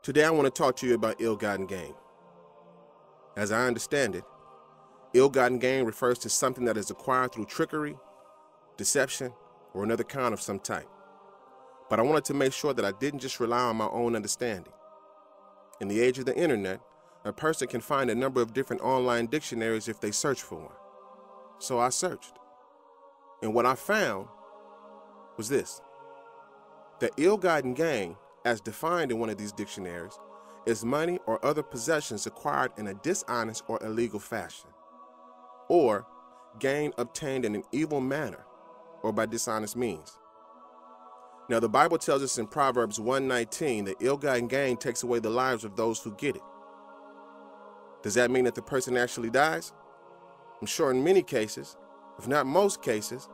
Today I want to talk to you about ill-gotten gain. As I understand it, ill-gotten gain refers to something that is acquired through trickery, deception, or another kind of some type. But I wanted to make sure that I didn't just rely on my own understanding. In the age of the internet, a person can find a number of different online dictionaries if they search for one. So I searched. And what I found was this: that ill-gotten gain, as defined in one of these dictionaries, is money or other possessions acquired in a dishonest or illegal fashion, or gain obtained in an evil manner or by dishonest means. Now, the Bible tells us in Proverbs 1:19 that ill-gotten gain takes away the lives of those who get it. Does that mean that the person actually dies? I'm sure in many cases, if not most cases,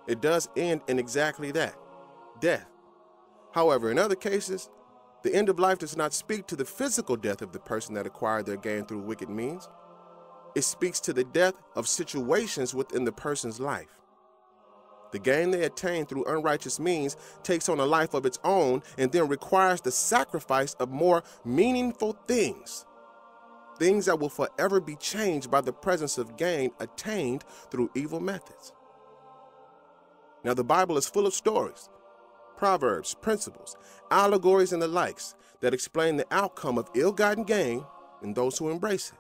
it does end in exactly that, death. However, in other cases, the end of life does not speak to the physical death of the person that acquired their gain through wicked means. It speaks to the death of situations within the person's life. The gain they attain through unrighteous means takes on a life of its own and then requires the sacrifice of more meaningful things that will forever be changed by the presence of gain attained through evil methods. Now, the Bible is full of stories, proverbs, principles, allegories, and the likes that explain the outcome of ill-gotten gain and those who embrace it.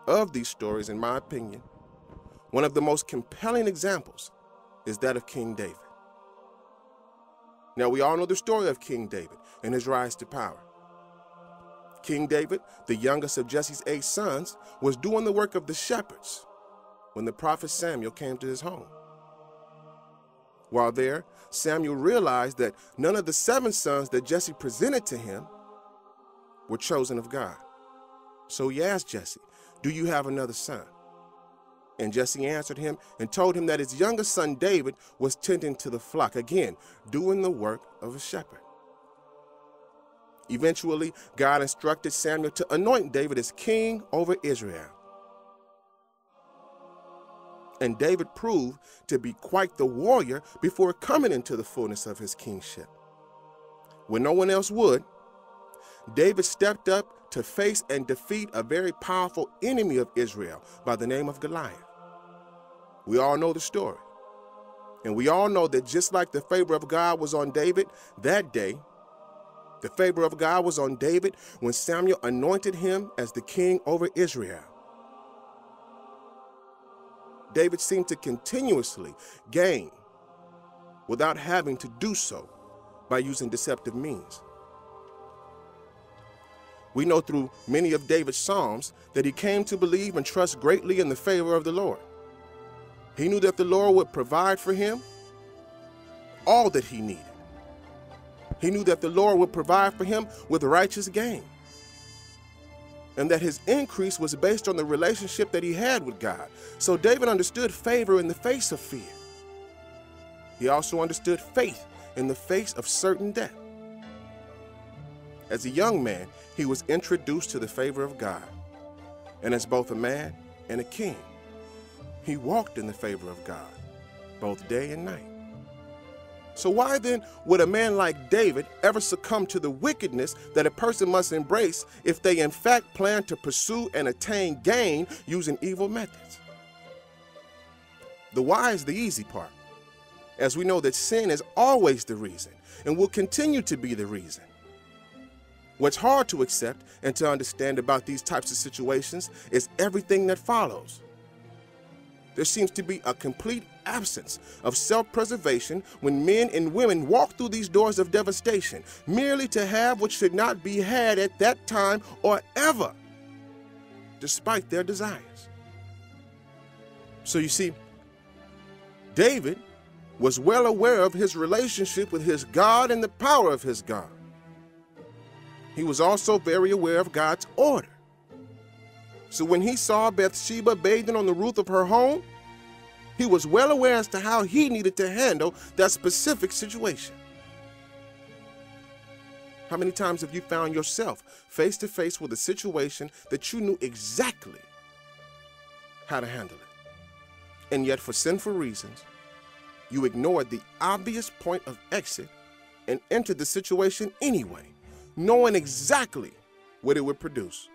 Of these stories, in my opinion, one of the most compelling examples is that of King David. Now, we all know the story of King David and his rise to power. King David, the youngest of Jesse's 8 sons, was doing the work of the shepherds when the prophet Samuel came to his home. While there, Samuel realized that none of the 7 sons that Jesse presented to him were chosen of God. So he asked Jesse, "Do you have another son?" And Jesse answered him and told him that his youngest son David was tending to the flock, again, doing the work of a shepherd. Eventually, God instructed Samuel to anoint David as king over Israel. And David proved to be quite the warrior before coming into the fullness of his kingship. When no one else would, David stepped up to face and defeat a very powerful enemy of Israel by the name of Goliath. We all know the story. And we all know that just like the favor of God was on David that day, the favor of God was on David when Samuel anointed him as the king over Israel. David seemed to continuously gain without having to do so by using deceptive means. We know through many of David's Psalms that he came to believe and trust greatly in the favor of the Lord. He knew that the Lord would provide for him all that he needed. He knew that the Lord would provide for him with righteous gain, and that his increase was based on the relationship that he had with God. So David understood favor in the face of fear. He also understood faith in the face of certain death. As a young man, he was introduced to the favor of God, and as both a man and a king, he walked in the favor of God, both day and night. So why then would a man like David ever succumb to the wickedness that a person must embrace if they in fact plan to pursue and attain gain using evil methods? The why is the easy part, as we know that sin is always the reason and will continue to be the reason. What's hard to accept and to understand about these types of situations is everything that follows. There seems to be a complete absence of self-preservation when men and women walk through these doors of devastation merely to have what should not be had at that time or ever, despite their desires. So you see, David was well aware of his relationship with his God and the power of his God. He was also very aware of God's order. So when he saw Bathsheba bathing on the roof of her home, he was well aware as to how he needed to handle that specific situation. How many times have you found yourself face to face with a situation that you knew exactly how to handle it, and yet for sinful reasons, you ignored the obvious point of exit and entered the situation anyway, knowing exactly what it would produce.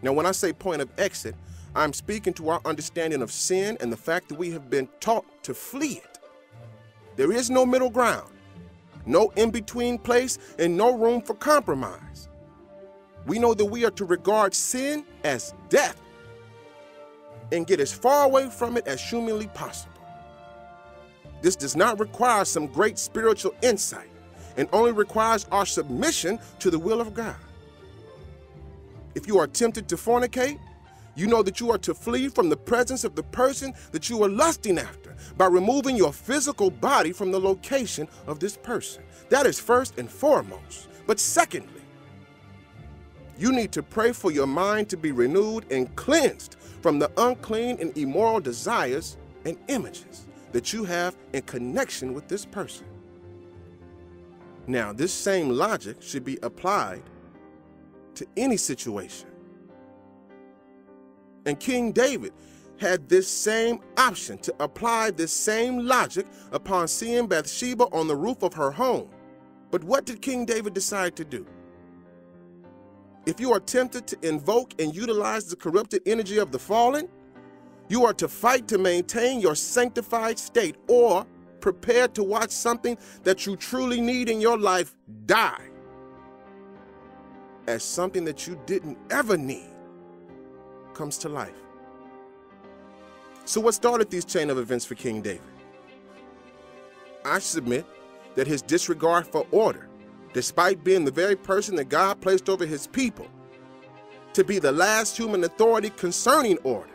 Now, when I say point of exit, I'm speaking to our understanding of sin and the fact that we have been taught to flee it. There is no middle ground, no in-between place, and no room for compromise. We know that we are to regard sin as death and get as far away from it as humanly possible. This does not require some great spiritual insight and only requires our submission to the will of God. If you are tempted to fornicate, you know that you are to flee from the presence of the person that you are lusting after by removing your physical body from the location of this person. That is first and foremost. But secondly, you need to pray for your mind to be renewed and cleansed from the unclean and immoral desires and images that you have in connection with this person. Now, this same logic should be applied to any situation. And King David had this same option to apply this same logic upon seeing Bathsheba on the roof of her home. But what did King David decide to do? If you are tempted to invoke and utilize the corrupted energy of the fallen, you are to fight to maintain your sanctified state or prepare to watch something that you truly need in your life die as something that you didn't ever need comes to life. So what started these chain of events for King David? I submit that his disregard for order, despite being the very person that God placed over his people to be the last human authority concerning order,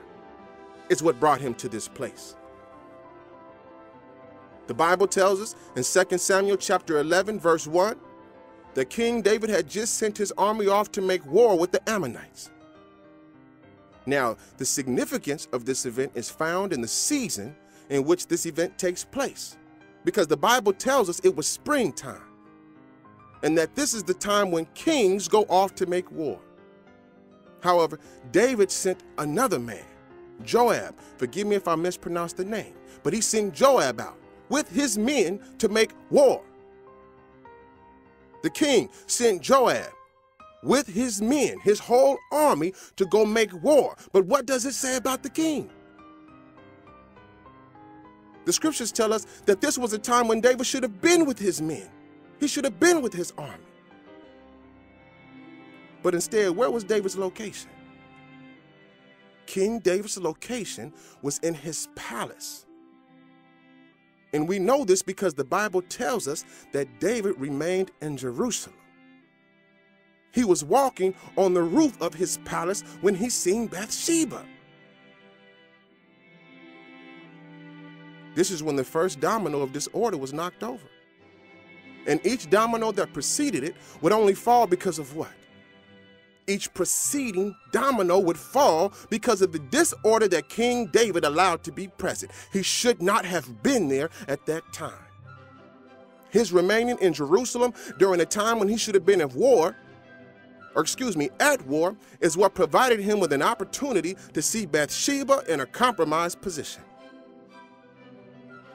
is what brought him to this place. The Bible tells us in 2 Samuel chapter 11, verse 1, that King David had just sent his army off to make war with the Ammonites. Now, the significance of this event is found in the season in which this event takes place, because the Bible tells us it was springtime, and that this is the time when kings go off to make war. However, David sent another man, Joab. Forgive me if I mispronounce the name, but he sent Joab out with his men to make war. The king sent Joab with his men, his whole army, to go make war. But what does it say about the king? The scriptures tell us that this was a time when David should have been with his men. He should have been with his army. But instead, where was David's location? King David's location was in his palace. And we know this because the Bible tells us that David remained in Jerusalem. He was walking on the roof of his palace when he seen Bathsheba. This is when the first domino of this order was knocked over. And each domino that preceded it would only fall because of what? Each preceding domino would fall because of the disorder that King David allowed to be present. He should not have been there at that time. His remaining in Jerusalem during a time when he should have been at war, is what provided him with an opportunity to see Bathsheba in a compromised position.